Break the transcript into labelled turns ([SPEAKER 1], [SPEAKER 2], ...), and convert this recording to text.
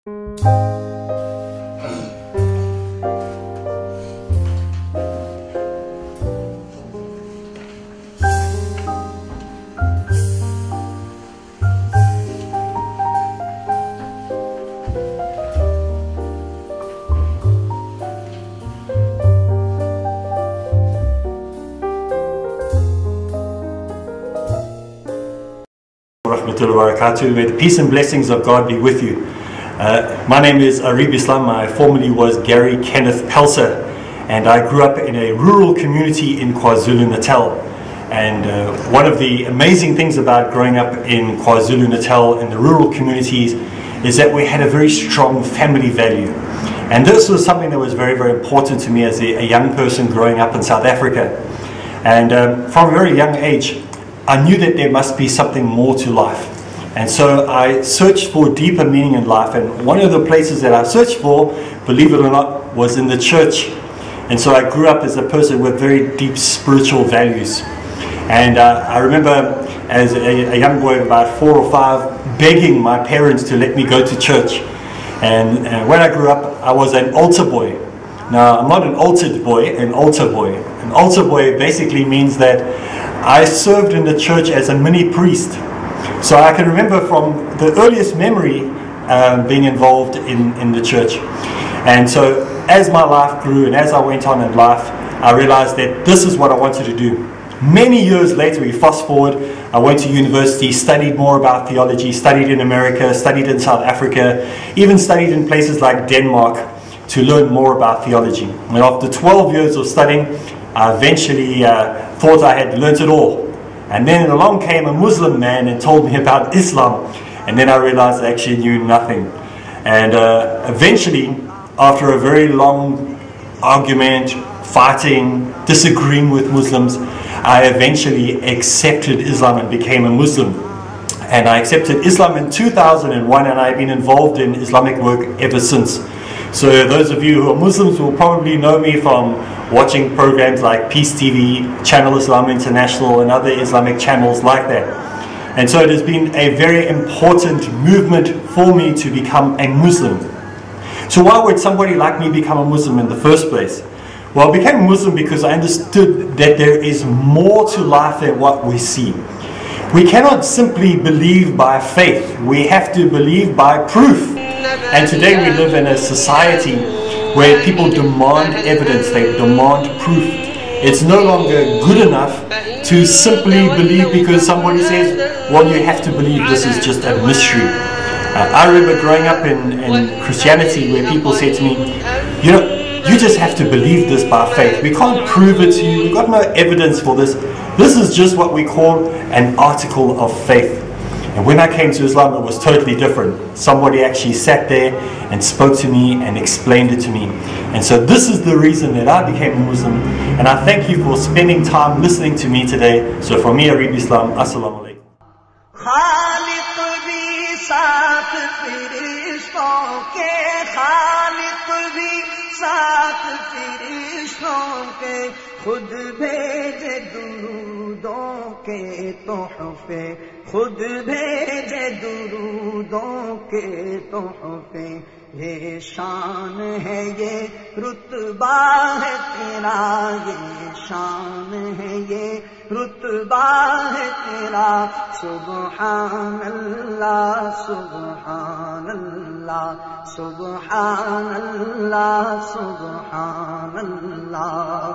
[SPEAKER 1] May the peace and blessings of God be with you. My name is Arib Islam. I formerly was Gary Kenneth Pelser, and I grew up in a rural community in KwaZulu-Natal. And one of the amazing things about growing up in KwaZulu-Natal in the rural communities is that we had a very strong family value. And this was something that was very, very important to me as a young person growing up in South Africa. And from a very young age, I knew that there must be something more to life. And so I searched for deeper meaning in life, and one of the places that I searched for, believe it or not, was in the church. And so I grew up as a person with very deep spiritual values. And I remember as a young boy, about 4 or 5, begging my parents to let me go to church. And when I grew up, I was an altar boy. Now, I'm not an altered boy, an altar boy. An altar boy basically means that I served in the church as a mini priest. So I can remember from the earliest memory being involved in the church. And so as my life grew and as I went on in life, I realized that this is what I wanted to do. Many years later, we fast forward, I went to university, studied more about theology, studied in America, studied in South Africa, even studied in places like Denmark to learn more about theology. And after 12 years of studying, I eventually thought I had learnt it all. And then along came a Muslim man and told me about Islam. And then I realized I actually knew nothing. And eventually, after a very long argument, fighting, disagreeing with Muslims, I eventually accepted Islam and became a Muslim. And I accepted Islam in 2001, and I've been involved in Islamic work ever since. So those of you who are Muslims will probably know me from watching programs like Peace TV, Channel Islam International, and other Islamic channels like that. And so it has been a very important movement for me to become a Muslim. So why would somebody like me become a Muslim in the first place? Well, I became a Muslim because I understood that there is more to life than what we see. We cannot simply believe by faith. We have to believe by proof. And today we live in a society where people demand evidence, they demand proof. It's no longer good enough to simply believe because somebody says, well, you have to believe this is just a mystery. I remember growing up in Christianity where people said to me, you know, you just have to believe this by faith. We can't prove it to you. We've got no evidence for this. This is just what we call an article of faith. And when I came to Islam, it was totally different. Somebody actually sat there and spoke to me and explained it to me. And so this is the reason that I became a Muslim. And I thank you for spending time listening to me today. So from me, Arib Islam, Assalamu alaikum.
[SPEAKER 2] खुद भेजे दुरूदों के तोहफे, खुद भेजे दुरूदों के तोहफे। ये शान है, ये रुतबा है तेरा, ये शान है, ये रुतबा है तेरा। सुब्हान अल्लाह, सुब्हान अल्लाह, सुब्हान अल्लाह, सुब्हान अल्लाह।